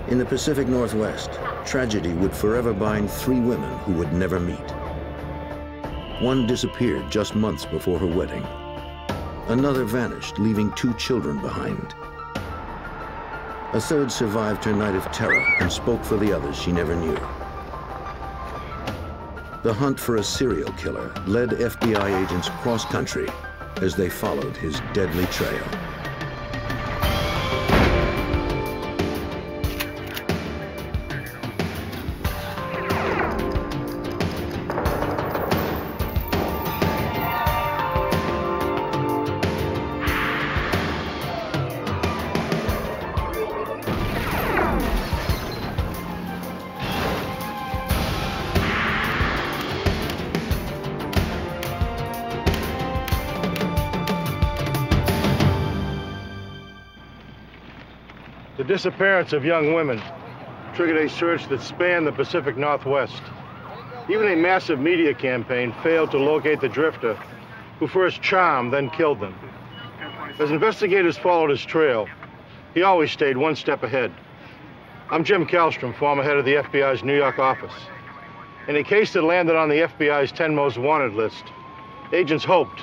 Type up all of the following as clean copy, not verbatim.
In the Pacific Northwest, tragedy would forever bind three women who would never meet. One disappeared just months before her wedding. Another vanished, leaving two children behind. A third survived her night of terror and spoke for the others she never knew. The hunt for a serial killer led FBI agents cross-country as they followed his deadly trail. The disappearance of young women triggered a search that spanned the Pacific Northwest. Even a massive media campaign failed to locate the drifter who first charmed, then killed them. As investigators followed his trail, he always stayed one step ahead. I'm Jim Kallstrom, former head of the FBI's New York office. In a case that landed on the FBI's 10 most wanted list, agents hoped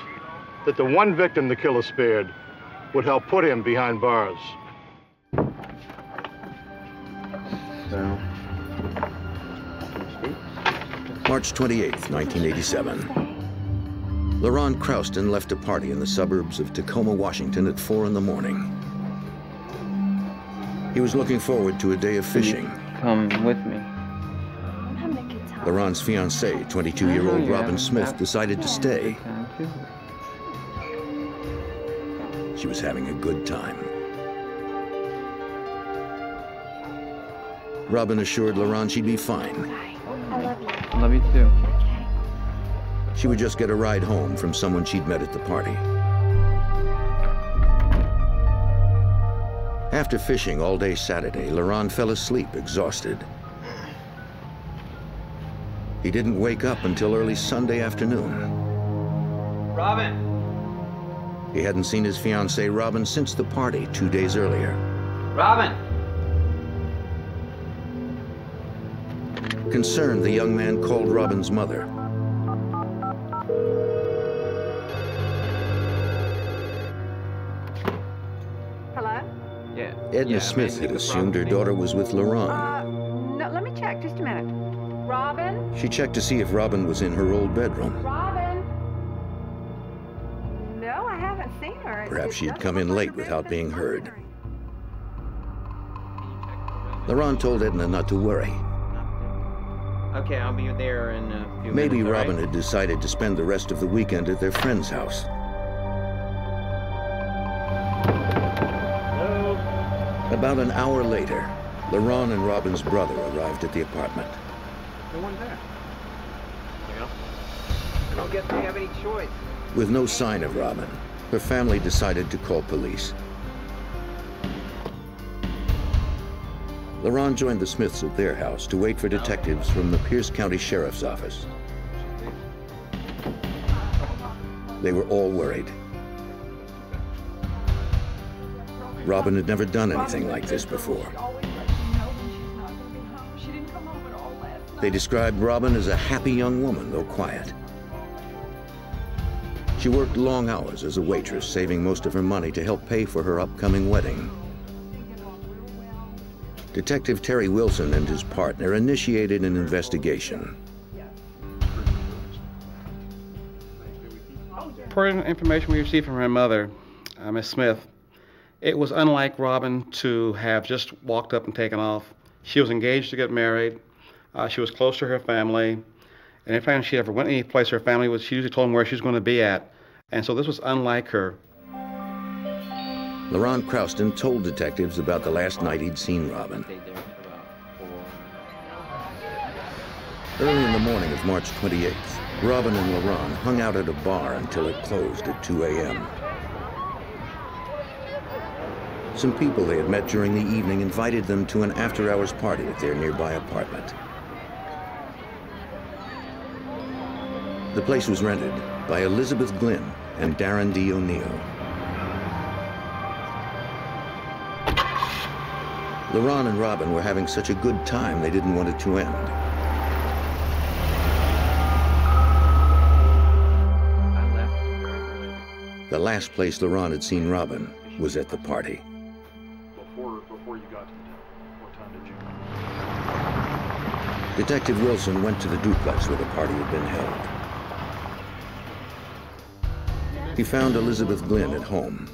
that the one victim the killer spared would help put him behind bars. March 28th, 1987. LaRon Crouston left a party in the suburbs of Tacoma, Washington at 4 in the morning. He was looking forward to a day of fishing. Come with me. LaRon's fiancée, 22-year-old Robin Smith, decided to stay. She was having a good time. Robin assured LaRon she'd be fine. I love you. I love you too. She would just get a ride home from someone she'd met at the party. After fishing all day Saturday, LaRon fell asleep, exhausted. He didn't wake up until early Sunday afternoon. Robin! He hadn't seen his fiancée, Robin, since the party 2 days earlier. Robin! Concerned, the young man called Robin's mother. Hello? Yeah. Edna Smith had assumed her daughter was with LaRon. No, let me check, just a minute. Robin? She checked to see if Robin was in her old bedroom. Robin? No, I haven't seen her. Perhaps she'd come in late without being heard. LaRon told Edna not to worry. Okay, I'll be there in a few Maybe minutes. Robin right? had decided to spend the rest of the weekend at their friend's house. Hello? About an hour later, LaRon and Robin's brother arrived at the apartment. No one's there. Yeah. I don't guess we have any choice. With no sign of Robin, her family decided to call police. LaRon joined the Smiths at their house to wait for detectives from the Pierce County Sheriff's Office. They were all worried. Robin had never done anything like this before. They described Robin as a happy young woman, though quiet. She worked long hours as a waitress, saving most of her money to help pay for her upcoming wedding. Detective Terry Wilson and his partner initiated an investigation. Per information we received from her mother, Miss Smith, it was unlike Robin to have just walked up and taken off. She was engaged to get married. She was close to her family. And if she ever went any place her family was, she usually told them where she was going to be at. And so this was unlike her. LaRon Crouston told detectives about the last night he'd seen Robin. Early in the morning of March 28th, Robin and LaRon hung out at a bar until it closed at 2 a.m. Some people they had met during the evening invited them to an after-hours party at their nearby apartment. The place was rented by Elizabeth Glynn and Darren Dee O'Neall. LaRon and Robin were having such a good time they didn't want it to end. The last place LaRon had seen Robin was at the party. Before you got to the town, what time did you? Detective Wilson went to the duplex where the party had been held. He found Elizabeth Glynn at home.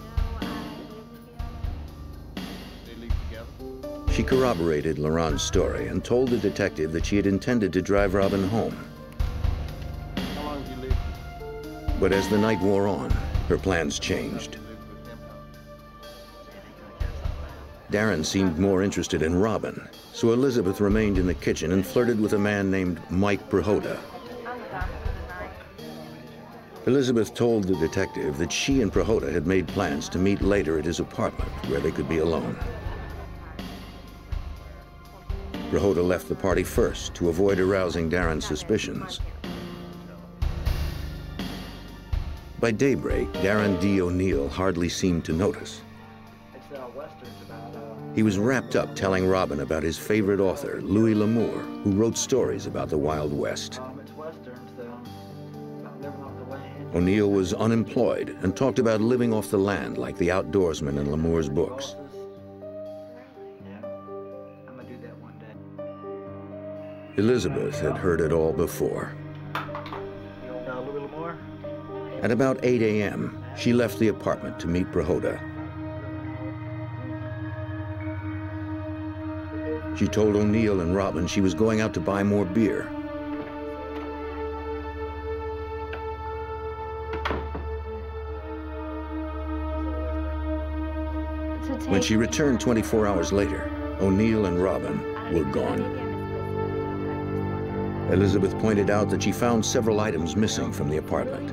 She corroborated LaRon's story and told the detective that she had intended to drive Robin home. How long did you leave? But as the night wore on, her plans changed. Darren seemed more interested in Robin, so Elizabeth remained in the kitchen and flirted with a man named Mike Prohoda. Elizabeth told the detective that she and Prohoda had made plans to meet later at his apartment, where they could be alone. Prohoda left the party first to avoid arousing Darren's suspicions. By daybreak, Darren Dee O'Neall hardly seemed to notice. He was wrapped up telling Robin about his favorite author, Louis L'Amour, who wrote stories about the Wild West. O'Neall was unemployed and talked about living off the land like the outdoorsman in L'Amour's books. Elizabeth had heard it all before. At about 8 a.m., she left the apartment to meet Prohoda. She told O'Neall and Robin she was going out to buy more beer. When she returned 24 hours later, O'Neall and Robin were gone. Elizabeth pointed out that she found several items missing from the apartment.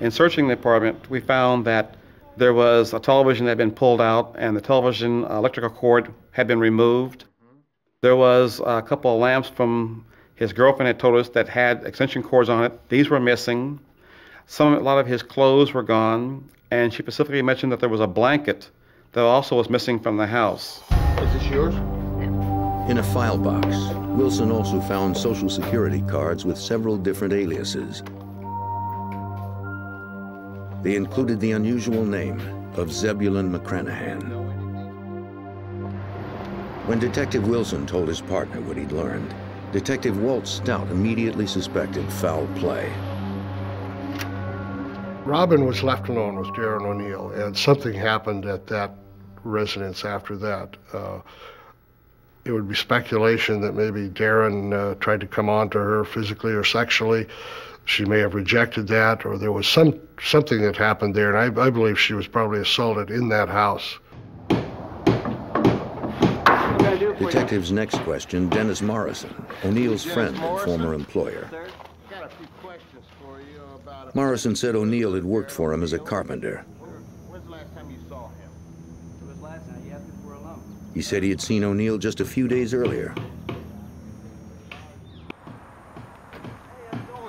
In searching the apartment, we found that there was a television that had been pulled out and the television electrical cord had been removed. There was a couple of lamps from his girlfriend had told us that had extension cords on it. These were missing. A lot of his clothes were gone, and she specifically mentioned that there was a blanket that also was missing from the house. Is this yours? In a file box, Wilson also found Social Security cards with several different aliases. They included the unusual name of Zebulon McCranahan. When Detective Wilson told his partner what he'd learned, Detective Walt Stout immediately suspected foul play. Robin was left alone with Darren O'Neall, and something happened at that residence after that. It would be speculation that maybe Darren tried to come on to her physically or sexually. She may have rejected that, or there was something that happened there, and I believe she was probably assaulted in that house. Detective's next question, Dennis Morrison, O'Neall's friend and former employer. Morrison said O'Neall had worked for him as a carpenter. When's the last time you saw him? It was last night. He asked if we're alone. He said he had seen O'Neall just a few days earlier.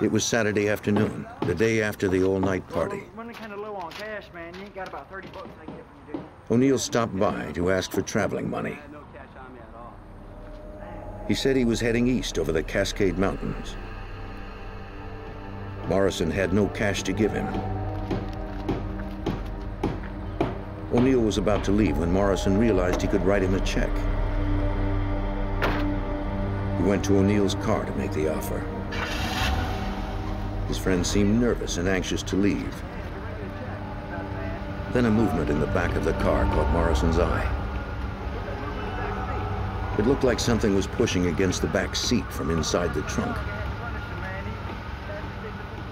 It was Saturday afternoon, the day after the all-night party. Running kind of low on cash, man. You ain't got about 30 bucks I can get from you, dude. O'Neall stopped by to ask for traveling money. I had no cash on me at all. He said he was heading east over the Cascade Mountains. Morrison had no cash to give him. O'Neall was about to leave when Morrison realized he could write him a check. He went to O'Neall's car to make the offer. His friend seemed nervous and anxious to leave. Then a movement in the back of the car caught Morrison's eye. It looked like something was pushing against the back seat from inside the trunk.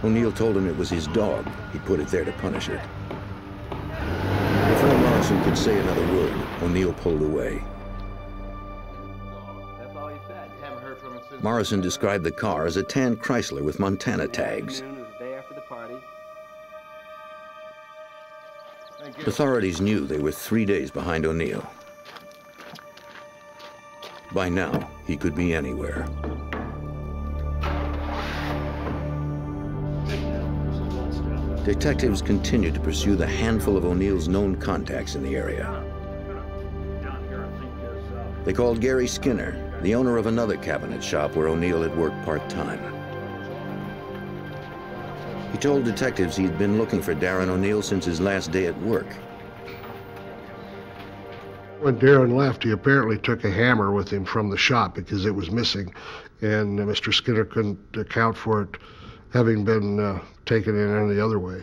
O'Neall told him it was his dog. He put it there to punish it. Before Morrison could say another word, O'Neall pulled away. That's all he said. Haven't heard from him since. Morrison described the car as a tan Chrysler with Montana tags. It was the day after the party. Authorities knew they were 3 days behind O'Neall. By now, he could be anywhere. Detectives continued to pursue the handful of O'Neall's known contacts in the area. They called Gary Skinner, the owner of another cabinet shop where O'Neall had worked part-time. He told detectives he had been looking for Darren O'Neall since his last day at work. When Darren left, he apparently took a hammer with him from the shop because it was missing, and Mr. Skinner couldn't account for it having been taken in any other way.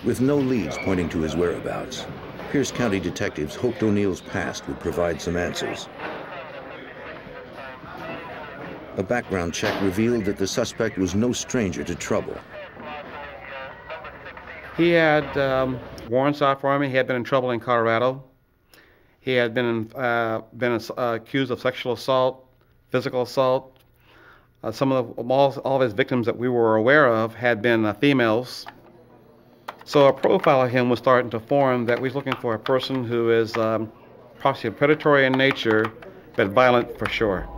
With no leads pointing to his whereabouts, Pierce County detectives hoped O'Neall's past would provide some answers. A background check revealed that the suspect was no stranger to trouble. He had warrants out for him. He had been in trouble in Colorado. He had been accused of sexual assault, physical assault. All of his victims that we were aware of had been females. So a profile of him was starting to form that we was looking for a person who is possibly predatory in nature, but violent for sure.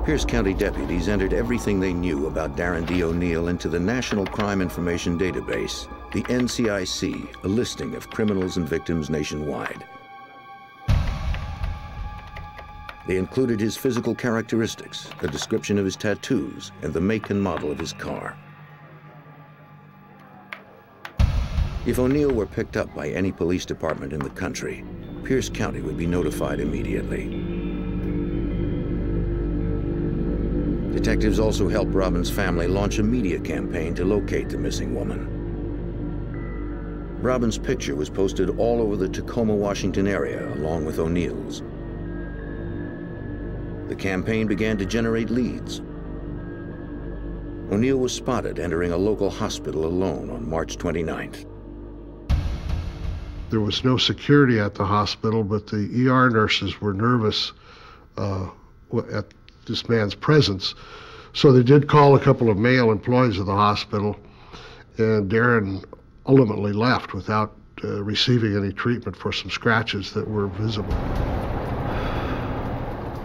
Pierce County deputies entered everything they knew about Darren Dee O'Neall into the National Crime Information Database, the NCIC, a listing of criminals and victims nationwide. They included his physical characteristics, a description of his tattoos, and the make and model of his car. If O'Neall were picked up by any police department in the country, Pierce County would be notified immediately. Detectives also helped Robin's family launch a media campaign to locate the missing woman. Robin's picture was posted all over the Tacoma, Washington area, along with O'Neall's. The campaign began to generate leads. O'Neall was spotted entering a local hospital alone on March 29th. There was no security at the hospital, but the ER nurses were nervous at this man's presence. So they did call a couple of male employees of the hospital, and Darren ultimately left without receiving any treatment for some scratches that were visible.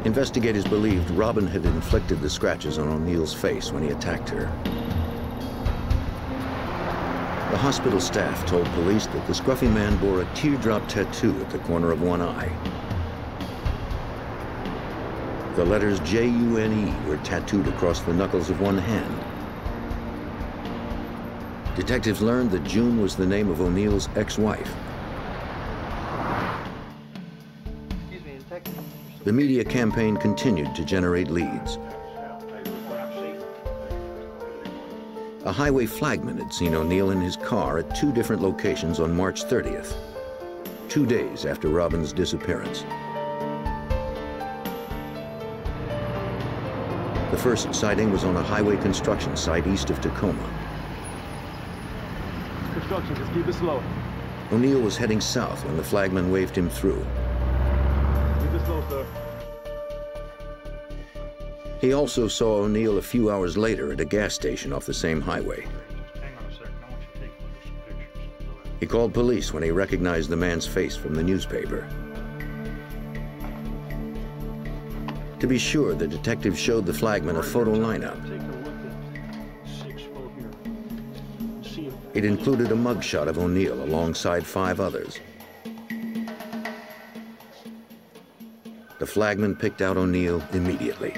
Investigators believed Robin had inflicted the scratches on O'Neall's face when he attacked her. The hospital staff told police that the scruffy man bore a teardrop tattoo at the corner of one eye. The letters J-U-N-E were tattooed across the knuckles of one hand. Detectives learned that June was the name of O'Neall's ex-wife. The media campaign continued to generate leads. A highway flagman had seen O'Neall in his car at 2 different locations on March 30th, 2 days after Robin's disappearance. The first sighting was on a highway construction site east of Tacoma. Construction, just keep it slow. O'Neall was heading south when the flagman waved him through. Keep it slow, sir. He also saw O'Neall a few hours later at a gas station off the same highway. Hang on a second, I want you to take a look at some pictures. He called police when he recognized the man's face from the newspaper. To be sure, the detective showed the flagman a photo lineup. Take a look at 6 photo here. See if It included a mugshot of O'Neall alongside 5 others. The flagman picked out O'Neall immediately.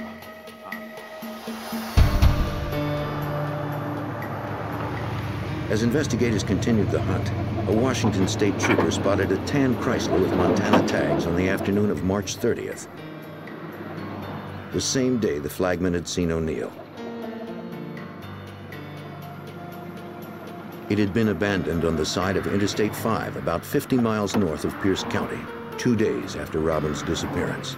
As investigators continued the hunt, a Washington state trooper spotted a tan Chrysler with Montana tags on the afternoon of March 30th. The same day the flagman had seen O'Neall. It had been abandoned on the side of Interstate 5, about 50 miles north of Pierce County, 2 days after Robin's disappearance.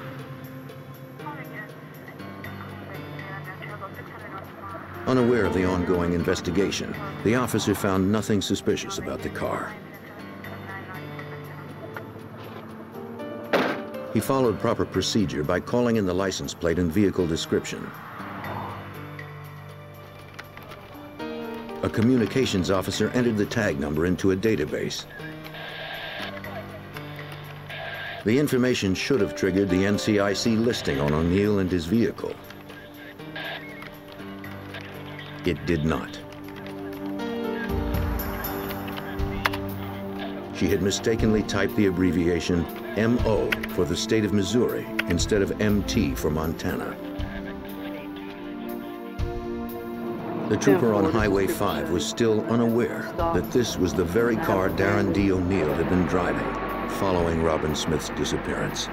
Unaware of the ongoing investigation, the officer found nothing suspicious about the car. He followed proper procedure by calling in the license plate and vehicle description. A communications officer entered the tag number into a database. The information should have triggered the NCIC listing on O'Neall and his vehicle. It did not. she had mistakenly typed the abbreviation MO for the state of Missouri instead of MT for Montana. The trooper on Highway 5 was still unaware that this was the very car Darren Dee O'Neall had been driving following Robin Smith's disappearance.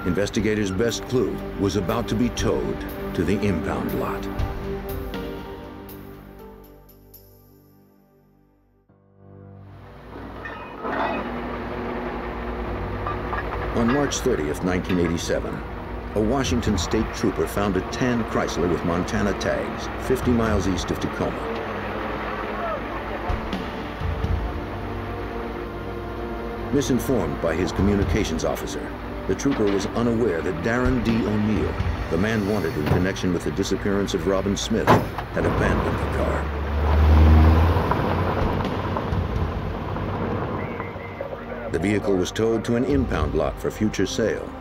Investigators' best clue was about to be towed to the impound lot. On March 30th, 1987, a Washington state trooper found a tan Chrysler with Montana tags 50 miles east of Tacoma. Misinformed by his communications officer, the trooper was unaware that Darren Dee O'Neall, the man wanted in connection with the disappearance of Robin Smith, had abandoned the car. The vehicle was towed to an impound lot for future sale.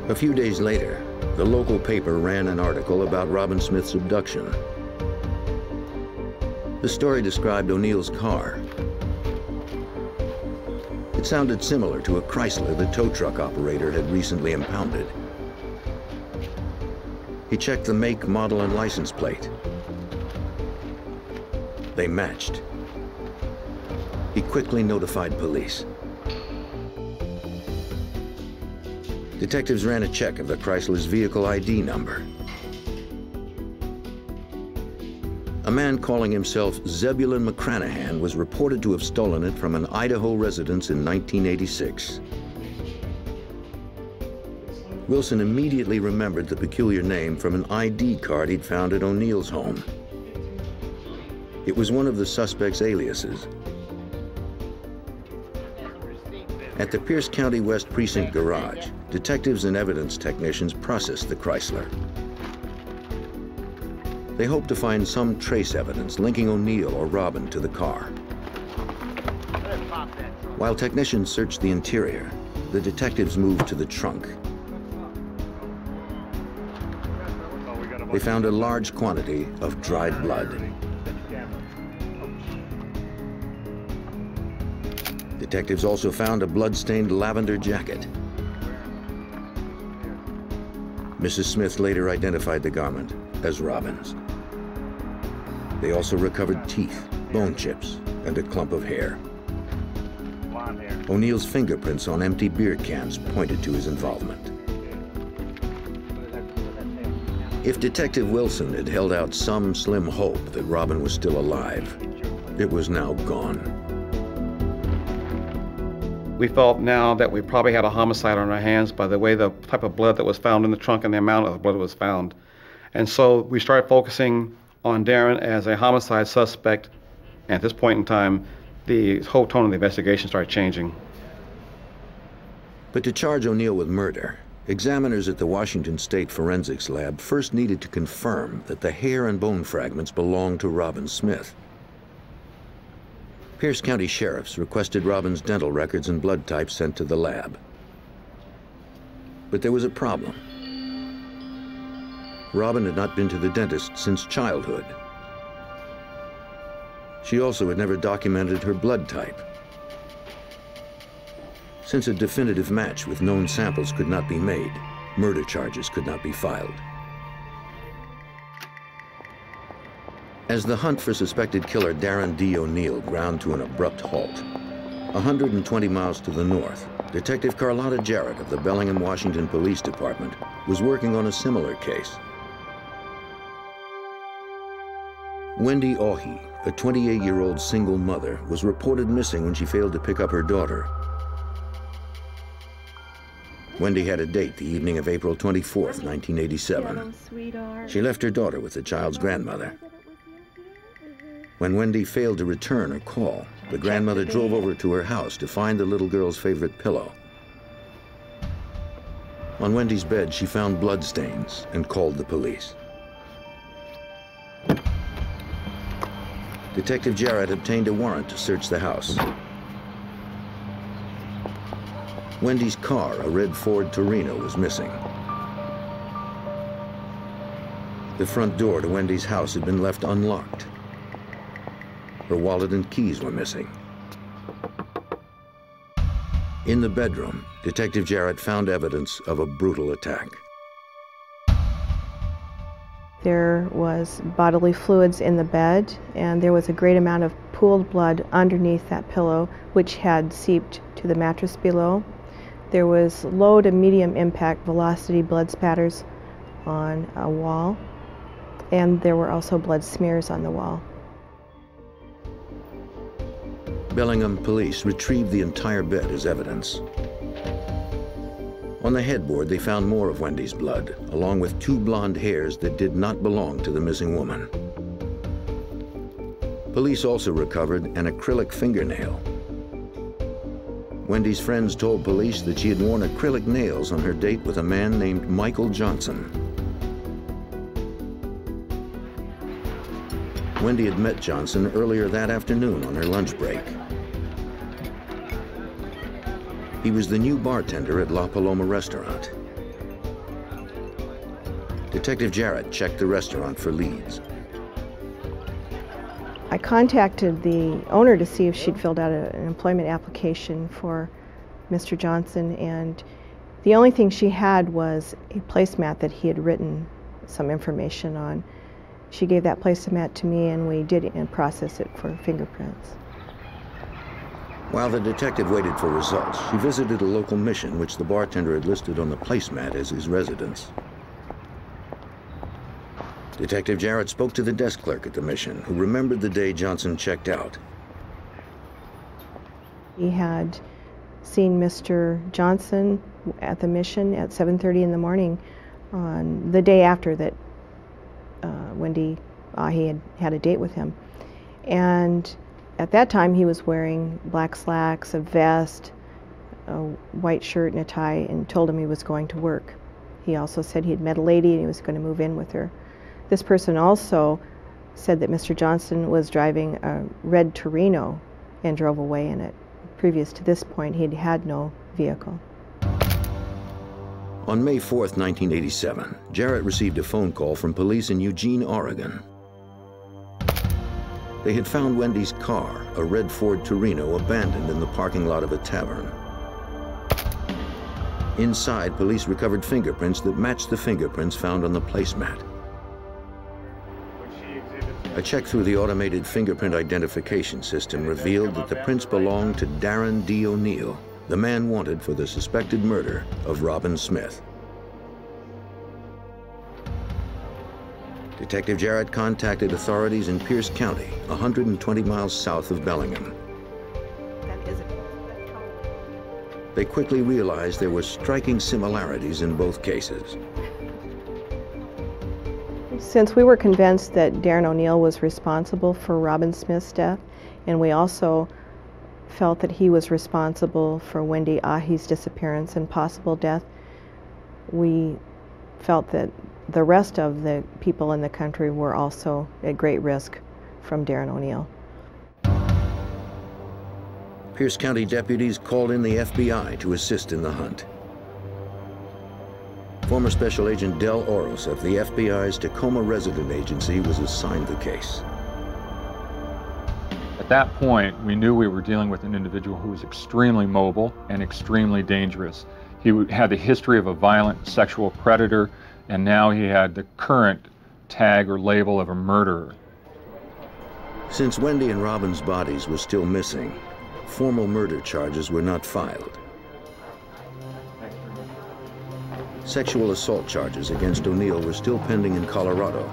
A few days later, the local paper ran an article about Robin Smith's abduction. The story described O'Neall's car. It sounded similar to a Chrysler the tow truck operator had recently impounded. He checked the make, model, and license plate. They matched. He quickly notified police. Detectives ran a check of the Chrysler's vehicle ID number. A man calling himself Zebulon McCranahan was reported to have stolen it from an Idaho residence in 1986. Wilson immediately remembered the peculiar name from an ID card he'd found at O'Neall's home. It was one of the suspect's aliases. At the Pierce County West Precinct garage, detectives and evidence technicians processed the Chrysler. They hoped to find some trace evidence linking O'Neall or Robin to the car. While technicians searched the interior, the detectives moved to the trunk. They found a large quantity of dried blood. Detectives also found a blood-stained lavender jacket. Mrs. Smith later identified the garment as Robin's. They also recovered teeth, bone chips, and a clump of hair. O'Neall's fingerprints on empty beer cans pointed to his involvement. If Detective Wilson had held out some slim hope that Robin was still alive, it was now gone. We felt now that we probably had a homicide on our hands by the way the type of blood that was found in the trunk and the amount of blood that was found. And so we started focusing on Darren as a homicide suspect. And at this point in time, the whole tone of the investigation started changing. But to charge O'Neall with murder, examiners at the Washington State Forensics Lab first needed to confirm that the hair and bone fragments belonged to Robin Smith. Pierce County sheriffs requested Robin's dental records and blood type sent to the lab. But there was a problem. Robin had not been to the dentist since childhood. She also had never documented her blood type. Since a definitive match with known samples could not be made, murder charges could not be filed. As the hunt for suspected killer Darren Dee O'Neall ground to an abrupt halt, 120 miles to the north, Detective Carlotta Jarrett of the Bellingham, Washington Police Department was working on a similar case. Wendy Ohi, a 28-year-old single mother, was reported missing when she failed to pick up her daughter. Wendy had a date the evening of April 24th, 1987. She left her daughter with the child's grandmother. When Wendy failed to return her call, the grandmother drove over to her house to find the little girl's favorite pillow. On Wendy's bed, she found bloodstains and called the police. Detective Jarrett obtained a warrant to search the house. Wendy's car, a red Ford Torino, was missing. The front door to Wendy's house had been left unlocked. Her wallet and keys were missing. In the bedroom, Detective Jarrett found evidence of a brutal attack. There was bodily fluids in the bed, and there was a great amount of pooled blood underneath that pillow, which had seeped to the mattress below. There was low to medium impact velocity blood spatters on a wall, and there were also blood smears on the wall. Bellingham police retrieved the entire bed as evidence. On the headboard, they found more of Wendy's blood, along with 2 blonde hairs that did not belong to the missing woman. Police also recovered an acrylic fingernail. Wendy's friends told police that she had worn acrylic nails on her date with a man named Michael Johnson. Wendy had met Johnson earlier that afternoon on her lunch break. He was the new bartender at La Paloma restaurant. Detective Jarrett checked the restaurant for leads. I contacted the owner to see if she'd filled out an employment application for Mr. Johnson, and the only thing she had was a placemat that he had written some information on. She gave that placemat to me, and we did process it for fingerprints. While the detective waited for results, she visited a local mission which the bartender had listed on the placemat as his residence. Detective Jarrett spoke to the desk clerk at the mission, who remembered the day Johnson checked out. He had seen Mr. Johnson at the mission at 7:30 in the morning on the day after that Wendy he had a date with him. And at that time, he was wearing black slacks, a vest, a white shirt and a tie, and told him he was going to work. He also said he had met a lady and he was going to move in with her. This person also said that Mr. Johnson was driving a red Torino and drove away in it. Previous to this point, he'd had no vehicle. On May 4th, 1987, Jarrett received a phone call from police in Eugene, Oregon. They had found Wendy's car, a red Ford Torino, abandoned in the parking lot of a tavern. Inside, police recovered fingerprints that matched the fingerprints found on the placemat. A check through the automated fingerprint identification system revealed that the prints belonged to Darren Dee O'Neall, the man wanted for the suspected murder of Robin Smith. Detective Jarrett contacted authorities in Pierce County, 120 miles south of Bellingham. They quickly realized there were striking similarities in both cases. Since we were convinced that Darren O'Neall was responsible for Robin Smith's death, and we also felt that he was responsible for Wendy Ahi's disappearance and possible death, we felt that the rest of the people in the country were also at great risk from Darren O'Neall. Pierce County deputies called in the FBI to assist in the hunt. Former Special Agent Del Oros of the FBI's Tacoma Resident Agency was assigned the case. At that point, we knew we were dealing with an individual who was extremely mobile and extremely dangerous. He had the history of a violent sexual predator, and now he had the current tag or label of a murderer. Since Wendy and Robin's bodies were still missing, formal murder charges were not filed. Sexual assault charges against O'Neall were still pending in Colorado.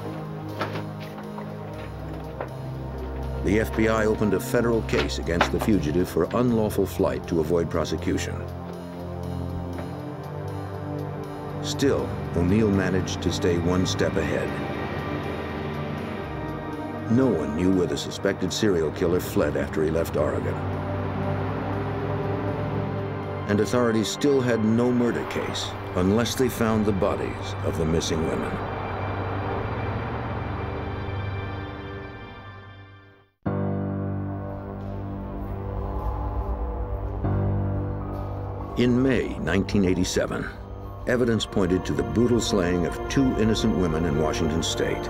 The FBI opened a federal case against the fugitive for unlawful flight to avoid prosecution. Still, O'Neall managed to stay one step ahead. No one knew where the suspected serial killer fled after he left Oregon. And authorities still had no murder case unless they found the bodies of the missing women. In May 1987, evidence pointed to the brutal slaying of 2 innocent women in Washington state.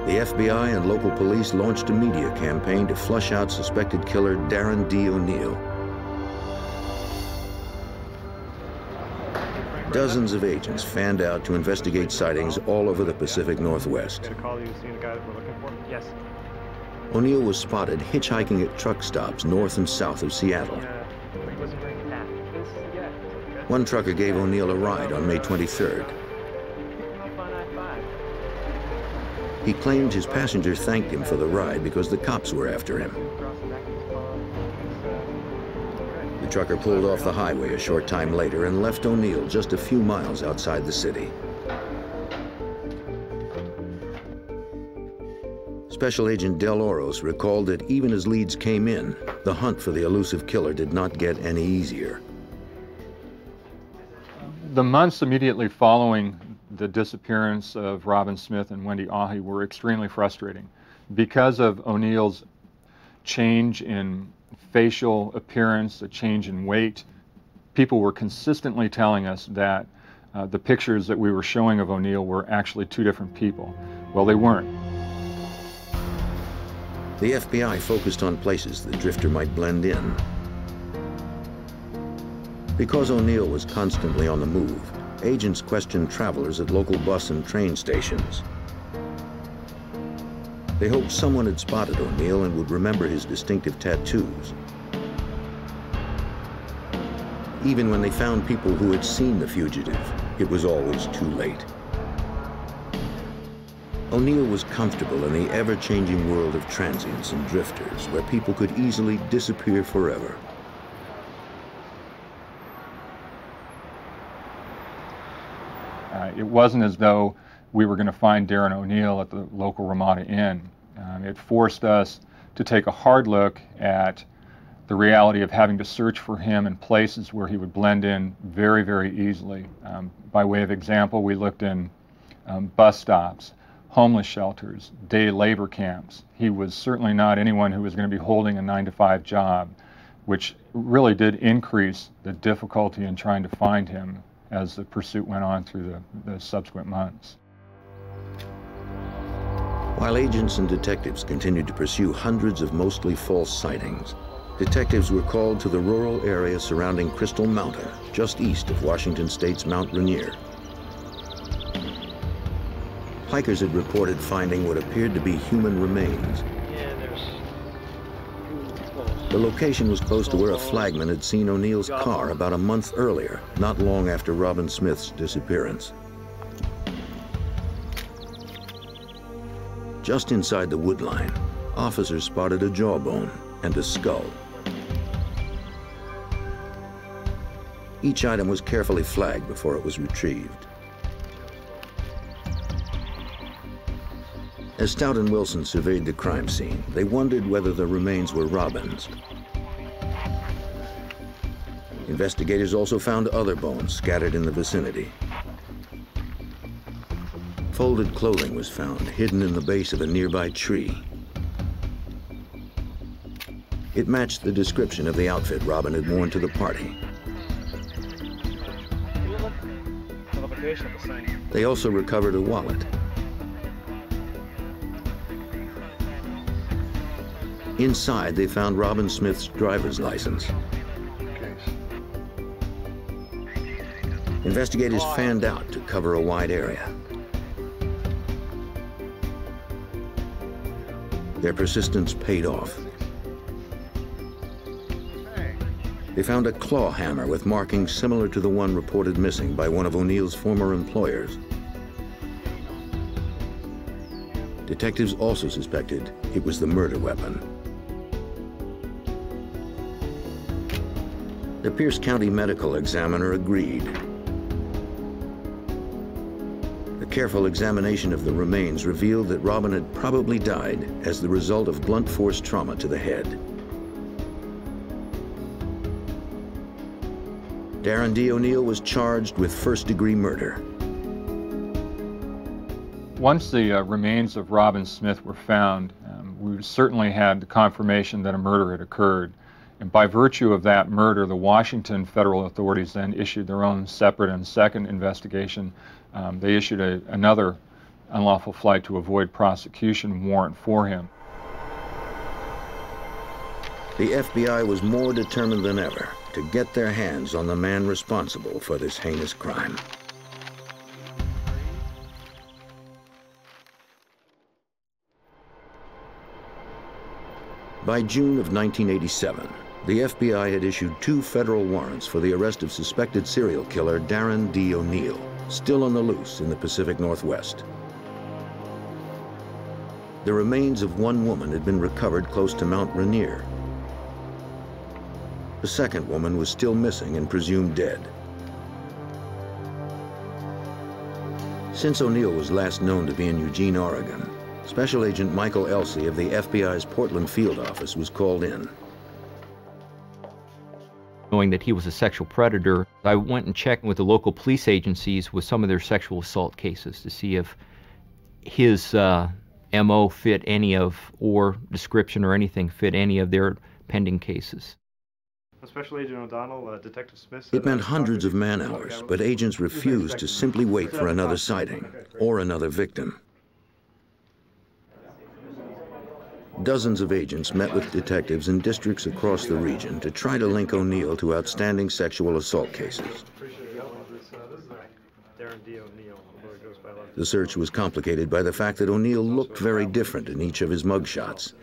The FBI and local police launched a media campaign to flush out suspected killer Darren Dee O'Neall. Dozens of agents fanned out to investigate sightings all over the Pacific Northwest. Yes. O'Neall was spotted hitchhiking at truck stops north and south of Seattle. One trucker gave O'Neall a ride on May 23rd. He claimed his passenger thanked him for the ride because the cops were after him. The trucker pulled off the highway a short time later and left O'Neall just a few miles outside the city. Special Agent Del Oros recalled that even as leads came in, the hunt for the elusive killer did not get any easier. The months immediately following the disappearance of Robin Smith and Wendy Ahi were extremely frustrating. Because of O'Neall's change in facial appearance, a change in weight, people were consistently telling us that the pictures that we were showing of O'Neall were actually 2 different people. Well, they weren't. The FBI focused on places the drifter might blend in. Because O'Neall was constantly on the move, agents questioned travelers at local bus and train stations. They hoped someone had spotted O'Neall and would remember his distinctive tattoos. Even when they found people who had seen the fugitive, it was always too late. O'Neall was comfortable in the ever-changing world of transients and drifters, where people could easily disappear forever. It wasn't as though we were going to find Darren O'Neall at the local Ramada Inn. It forced us to take a hard look at the reality of having to search for him in places where he would blend in very, very easily. By way of example, we looked in bus stops, homeless shelters, day labor camps. He was certainly not anyone who was going to be holding a 9-to-5 job, which really did increase the difficulty in trying to find him as the pursuit went on through the subsequent months. While agents and detectives continued to pursue hundreds of mostly false sightings, detectives were called to the rural area surrounding Crystal Mountain, just east of Washington State's Mount Rainier. Hikers had reported finding what appeared to be human remains. The location was close to where a flagman had seen O'Neall's car about a month earlier, not long after Robin Smith's disappearance. Just inside the woodline, officers spotted a jawbone and a skull. Each item was carefully flagged before it was retrieved. As Stout and Wilson surveyed the crime scene, they wondered whether the remains were Robin's. Investigators also found other bones scattered in the vicinity. Folded clothing was found hidden in the base of a nearby tree. It matched the description of the outfit Robin had worn to the party. They also recovered a wallet. Inside, they found Robin Smith's driver's license. Investigators fanned out to cover a wide area. Their persistence paid off. They found a claw hammer with markings similar to the one reported missing by one of O'Neall's former employers. Detectives also suspected it was the murder weapon. The Pierce County medical examiner agreed. A careful examination of the remains revealed that Robin had probably died as the result of blunt force trauma to the head. Darren Dee O'Neall was charged with first-degree murder. Once the remains of Robin Smith were found, we certainly had the confirmation that a murder had occurred. And by virtue of that murder, the Washington federal authorities then issued their own separate and second investigation. They issued another unlawful flight to avoid prosecution warrant for him. The FBI was more determined than ever to get their hands on the man responsible for this heinous crime. By June of 1987, the FBI had issued 2 federal warrants for the arrest of suspected serial killer Darren Dee O'Neall, still on the loose in the Pacific Northwest. The remains of one woman had been recovered close to Mount Rainier. The second woman was still missing and presumed dead. Since O'Neall was last known to be in Eugene, Oregon, Special Agent Michael Elsey of the FBI's Portland field office was called in. Knowing that he was a sexual predator, I went and checked with the local police agencies with some of their sexual assault cases to see if his MO fit any of, or description or anything fit any of their pending cases. Special Agent O'Donnell, Detective Smith. It meant hundreds of man-hours, but agents refused to simply wait for another sighting or another victim. Dozens of agents met with detectives in districts across the region to try to link O'Neall to outstanding sexual assault cases. Darren Dee O'Neall. The search was complicated by the fact that O'Neall looked very different in each of his mugshots.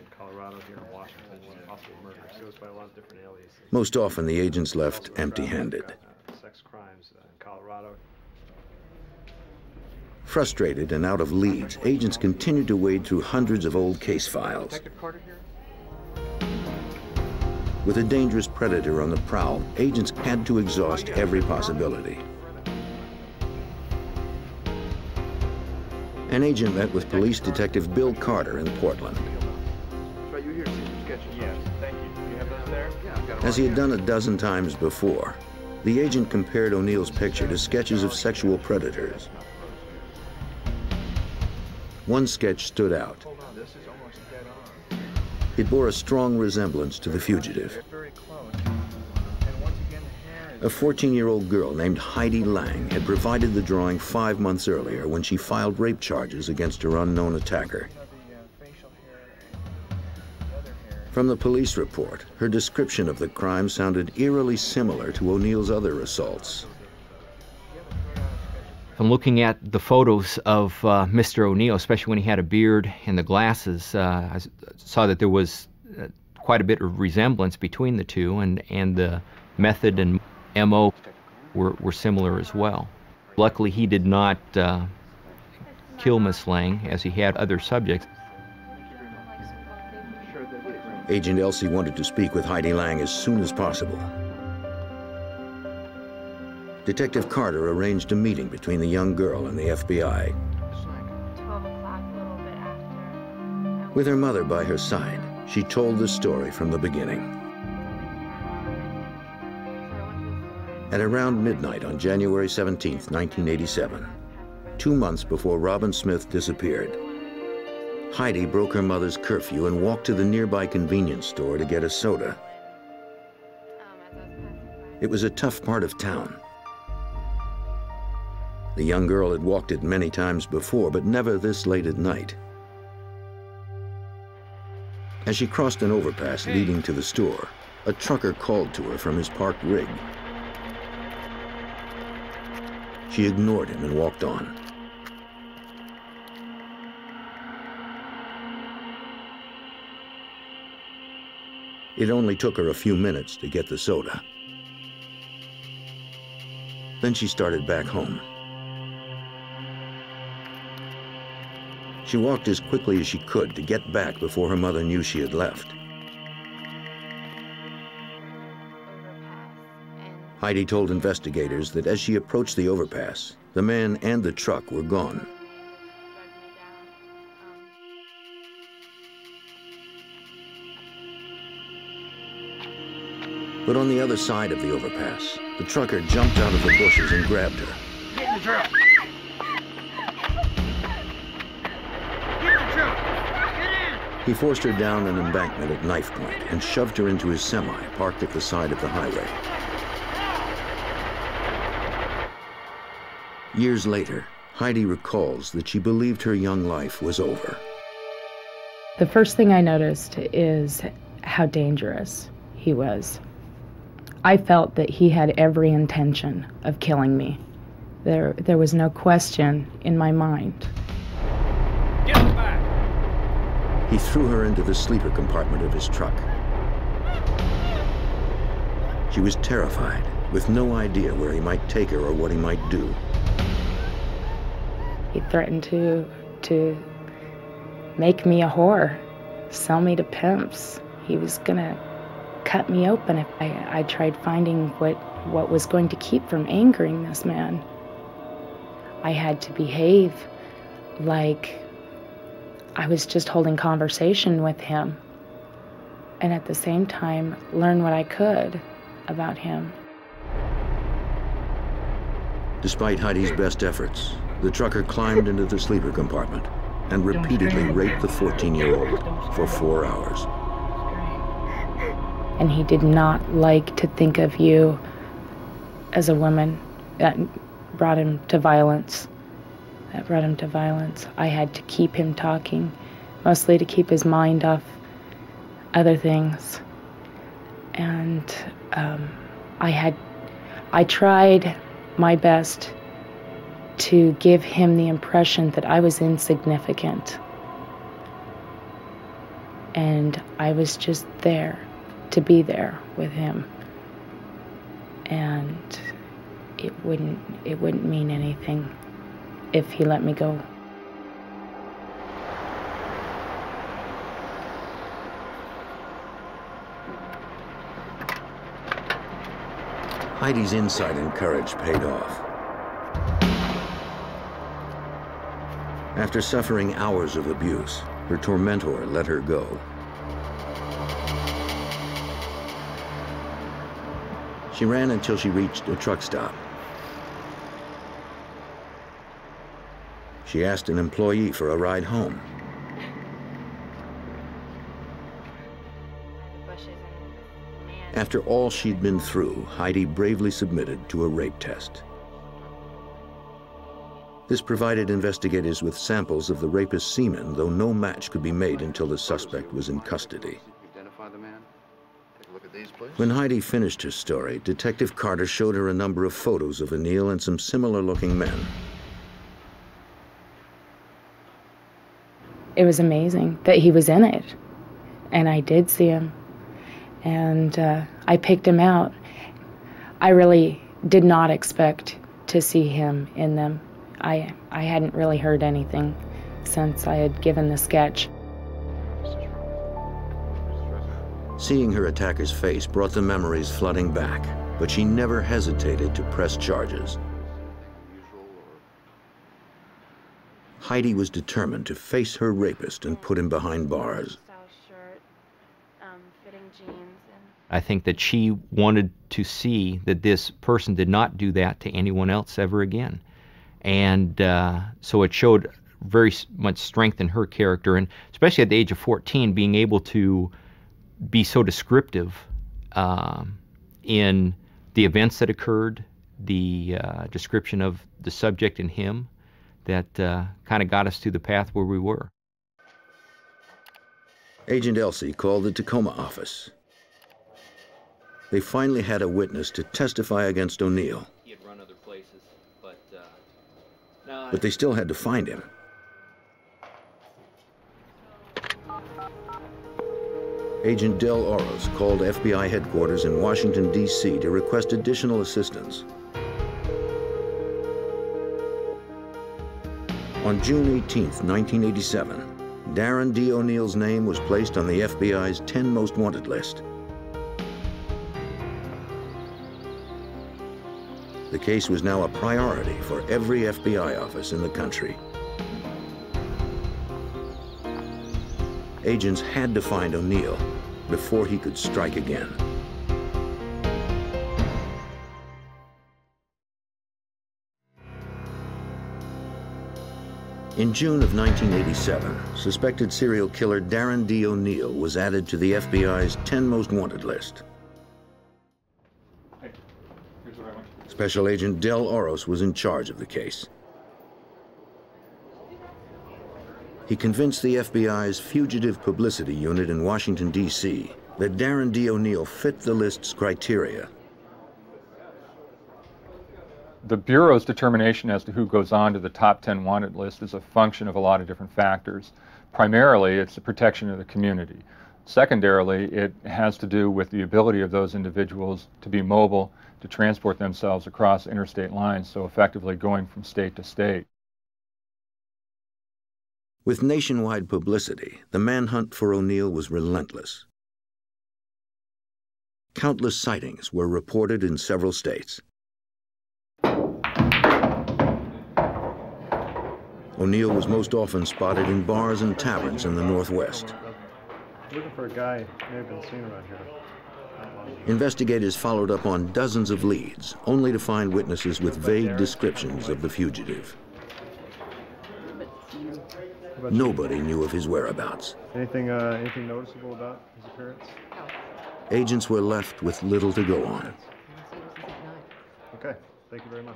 Most often, the agents left empty-handed. Frustrated and out of leads, agents continued to wade through hundreds of old case files. With a dangerous predator on the prowl, agents had to exhaust every possibility. An agent met with police detective Bill Carter in Portland. As he had done a dozen times before, the agent compared O'Neall's picture to sketches of sexual predators. One sketch stood out. It bore a strong resemblance to the fugitive. A 14-year-old girl named Heidi Lang had provided the drawing 5 months earlier when she filed rape charges against her unknown attacker. From the police report, her description of the crime sounded eerily similar to O'Neall's other assaults. From looking at the photos of Mr. O'Neall, especially when he had a beard and the glasses, I saw that there was quite a bit of resemblance between the two, and the method and MO were similar as well. Luckily, he did not kill Miss Lang, as he had other subjects. Agent Elsey wanted to speak with Heidi Lang as soon as possible. Detective Carter arranged a meeting between the young girl and the FBI. With her mother by her side, she told the story from the beginning. At around midnight on January 17, 1987, 2 months before Robin Smith disappeared, Heidi broke her mother's curfew and walked to the nearby convenience store to get a soda. It was a tough part of town. The young girl had walked it many times before, but never this late at night. As she crossed an overpass leading to the store, a trucker called to her from his parked rig. She ignored him and walked on. It only took her a few minutes to get the soda. Then she started back home. She walked as quickly as she could to get back before her mother knew she had left. Heidi told investigators that as she approached the overpass, the man and the truck were gone. But on the other side of the overpass, the trucker jumped out of the bushes and grabbed her. Get in the truck! Get in the truck! Get in! He forced her down an embankment at knife point and shoved her into his semi parked at the side of the highway. Years later, Heidi recalls that she believed her young life was over. The first thing I noticed is how dangerous he was. I felt that he had every intention of killing me. There was no question in my mind. Get back! He threw her into the sleeper compartment of his truck. She was terrified, with no idea where he might take her or what he might do. He threatened to make me a whore, sell me to pimps. He was gonna cut me open if I tried finding what was going to keep from angering this man. I had to behave like I was just holding conversation with him, and at the same time learn what I could about him. Despite Heidi's best efforts, the trucker climbed into the sleeper compartment and repeatedly raped the 14-year-old for 4 hours. And he did not like to think of you as a woman. That brought him to violence. I had to keep him talking, mostly to keep his mind off other things. And I tried my best to give him the impression that I was insignificant. And I was just there to be there with him. And it wouldn't mean anything if he let me go. Heidi's insight and courage paid off. After suffering hours of abuse, her tormentor let her go. She ran until she reached a truck stop. She asked an employee for a ride home. After all she'd been through, Heidi bravely submitted to a rape test. This provided investigators with samples of the rapist's semen, though no match could be made until the suspect was in custody. When Heidi finished her story, Detective Carter showed her a number of photos of O'Neall and some similar-looking men. It was amazing that he was in it, and I did see him, and I picked him out. I really did not expect to see him in them. I hadn't really heard anything since I had given the sketch. Seeing her attacker's face brought the memories flooding back, but she never hesitated to press charges. Heidi was determined to face her rapist and put him behind bars. I think that she wanted to see that this person did not do that to anyone else ever again. And so it showed very much strength in her character, and especially at the age of 14, being able to be so descriptive in the events that occurred, the description of the subject and him, that kind of got us to the path where we were. Agent Elsie called the Tacoma office. They finally had a witness to testify against O'Neall. He had run other places, but they still had to find him. Agent Del Oros called FBI headquarters in Washington, D.C. to request additional assistance. On June 18, 1987, Darren Dee O'Neall's name was placed on the FBI's 10 most wanted list. The case was now a priority for every FBI office in the country. Agents had to find O'Neall before he could strike again. In June of 1987, suspected serial killer Darren Dee O'Neall was added to the FBI's 10 most wanted list. Special Agent Del Oros was in charge of the case. He convinced the FBI's Fugitive Publicity Unit in Washington, D.C. that Darren Dee O'Neall fit the list's criteria. The Bureau's determination as to who goes on to the top 10 wanted list is a function of a lot of different factors. Primarily, it's the protection of the community. Secondarily, it has to do with the ability of those individuals to be mobile, to transport themselves across interstate lines, so effectively going from state to state. With nationwide publicity, the manhunt for O'Neall was relentless. Countless sightings were reported in several states. O'Neall was most often spotted in bars and taverns in the Northwest. Looking for a guy may have been seen around here. Investigators followed up on dozens of leads, only to find witnesses with vague descriptions of the fugitive. Nobody knew of his whereabouts. Anything noticeable about his appearance? Agents were left with little to go on. Okay, thank you very much.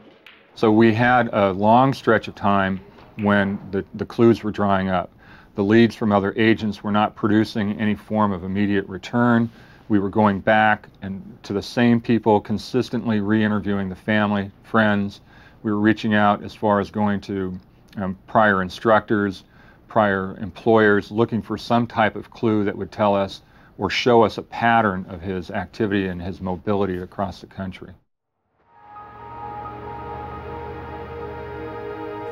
So we had a long stretch of time when the clues were drying up. The leads from other agents were not producing any form of immediate return. We were going back and to the same people, consistently re-interviewing the family, friends. We were reaching out as far as going to prior instructors, prior employers, looking for some type of clue that would tell us or show us a pattern of his activity and his mobility across the country.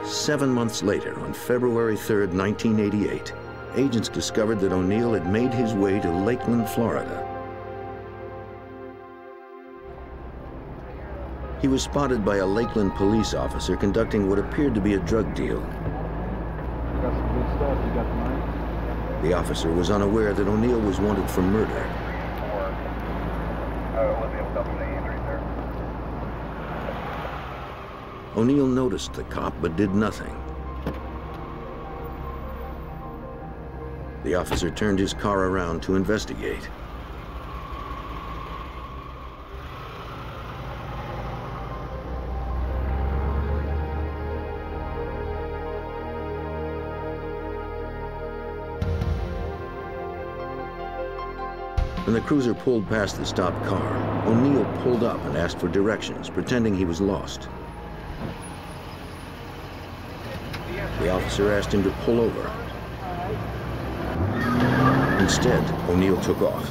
7 months later, on February 3rd, 1988, agents discovered that O'Neall had made his way to Lakeland, Florida. He was spotted by a Lakeland police officer conducting what appeared to be a drug deal. Got some good stuff. You got the money? The officer was unaware that O'Neall was wanted for murder. O'Neall noticed the cop but did nothing. The officer turned his car around to investigate. When the cruiser pulled past the stopped car, O'Neall pulled up and asked for directions, pretending he was lost. The officer asked him to pull over. Instead, O'Neall took off.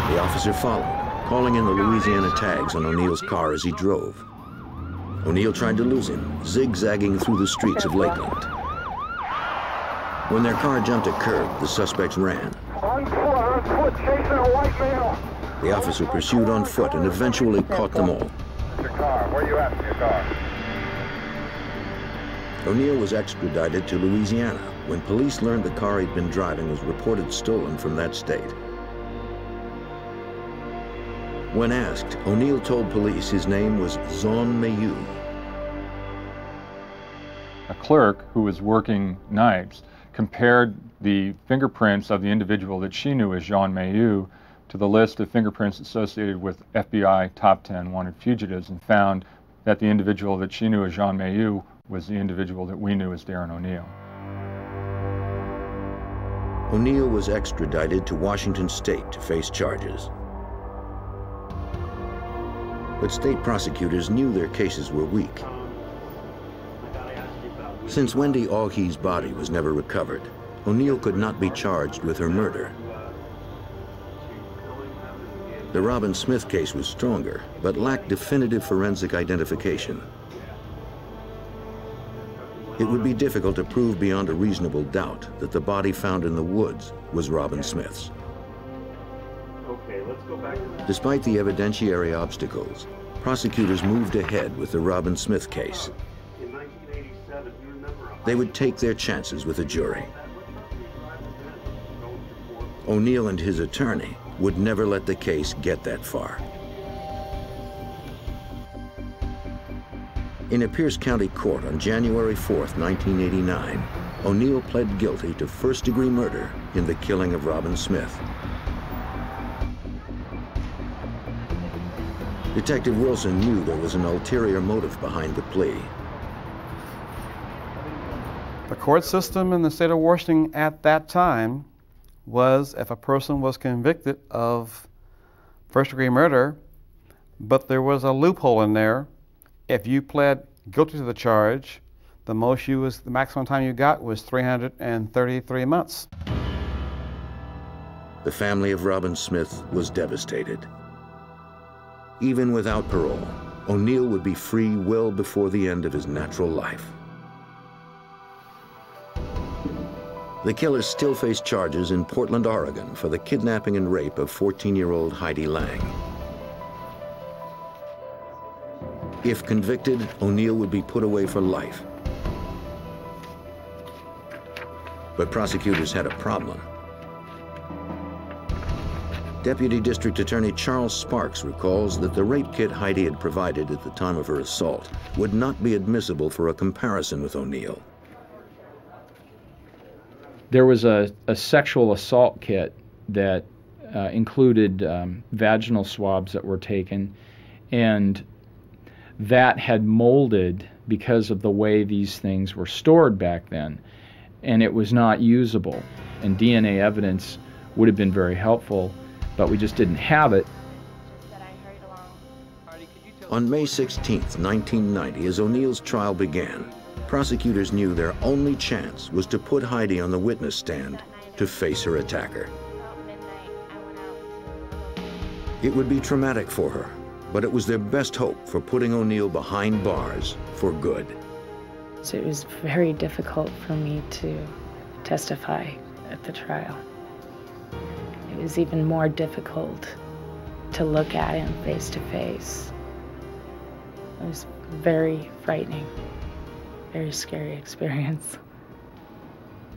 The officer followed, calling in the Louisiana tags on O'Neall's car as he drove. O'Neall tried to lose him, zigzagging through the streets of Lakeland. When their car jumped a curb, the suspects ran. On foot, chasing a white male. The officer pursued on foot and eventually caught them all. Your car, where are you at in your car? O'Neall was extradited to Louisiana when police learned the car he'd been driving was reported stolen from that state. When asked, O'Neall told police his name was Jean Mayeux. A clerk who was working nights compared the fingerprints of the individual that she knew as Jean Mayeux to the list of fingerprints associated with FBI top 10 wanted fugitives and found that the individual that she knew as Jean Mayeux was the individual that we knew as Darren O'Neall. O'Neall was extradited to Washington State to face charges. But state prosecutors knew their cases were weak. Since Wendy Augie's body was never recovered, O'Neall could not be charged with her murder. The Robin Smith case was stronger, but lacked definitive forensic identification. It would be difficult to prove beyond a reasonable doubt that the body found in the woods was Robin Smith's. Despite the evidentiary obstacles, prosecutors moved ahead with the Robin Smith case. They would take their chances with a jury. O'Neall and his attorney would never let the case get that far. In a Pierce County court on January 4th, 1989, O'Neall pled guilty to first-degree murder in the killing of Robin Smith. Detective Wilson knew there was an ulterior motive behind the plea. The court system in the state of Washington at that time was, if a person was convicted of first-degree murder, but there was a loophole in there. If you pled guilty to the charge, the maximum time you got was 333 months. The family of Robin Smith was devastated. Even without parole, O'Neall would be free well before the end of his natural life. The killers still face charges in Portland, Oregon for the kidnapping and rape of 14-year-old Heidi Lang. If convicted, O'Neall would be put away for life. But prosecutors had a problem. Deputy District Attorney Charles Sparks recalls that the rape kit Heidi had provided at the time of her assault would not be admissible for a comparison with O'Neall. There was a sexual assault kit that included vaginal swabs that were taken, and that had molded because of the way these things were stored back then, and it was not usable. And DNA evidence would have been very helpful, but we just didn't have it. On May 16, 1990, as O'Neall's trial began, prosecutors knew their only chance was to put Heidi on the witness stand to face her attacker. It would be traumatic for her, but it was their best hope for putting O'Neall behind bars for good. So it was very difficult for me to testify at the trial. It was even more difficult to look at him face to face. It was very frightening, very scary experience.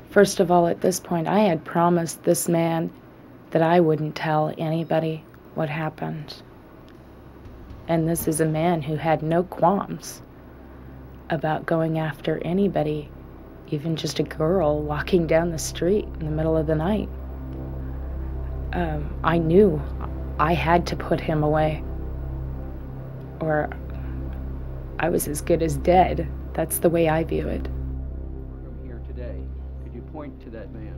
First of all, at this point, I had promised this man that I wouldn't tell anybody what happened. And this is a man who had no qualms about going after anybody, even just a girl walking down the street in the middle of the night. I knew I had to put him away, or I was as good as dead. That's the way I view it. From here today, could you point to that man?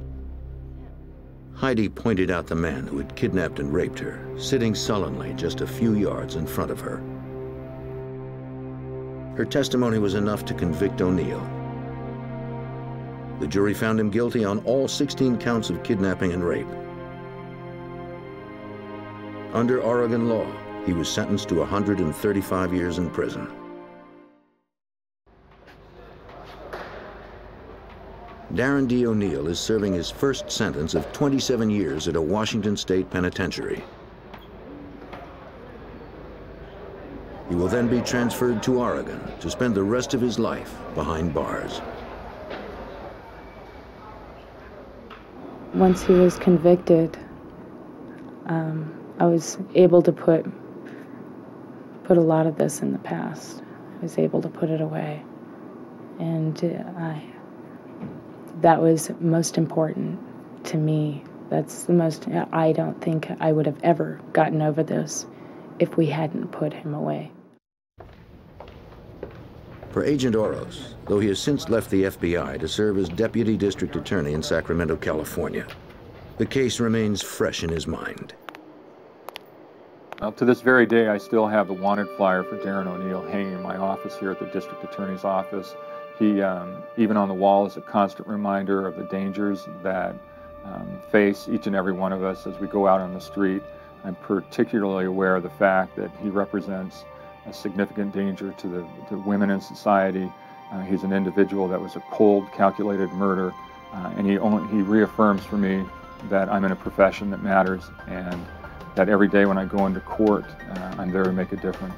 Heidi pointed out the man who had kidnapped and raped her, sitting sullenly just a few yards in front of her. Her testimony was enough to convict O'Neall. The jury found him guilty on all 16 counts of kidnapping and rape. Under Oregon law, he was sentenced to 135 years in prison. Darren Dee O'Neall is serving his first sentence of 27 years at a Washington state penitentiary. He will then be transferred to Oregon to spend the rest of his life behind bars. Once he was convicted, I was able to put a lot of this in the past. I was able to put it away. And that was most important to me. That's the most, I don't think I would have ever gotten over this if we hadn't put him away. For Agent Oros, though he has since left the FBI to serve as Deputy District Attorney in Sacramento, California, the case remains fresh in his mind. Well, to this very day, I still have the wanted flyer for Darren O'Neall hanging in my office here at the District Attorney's office. He, even on the wall, is a constant reminder of the dangers that face each and every one of us as we go out on the street. I'm particularly aware of the fact that he represents a significant danger to the women in society. He's an individual that was a cold, calculated murder, and he reaffirms for me that I'm in a profession that matters, and that every day when I go into court, I'm there to make a difference.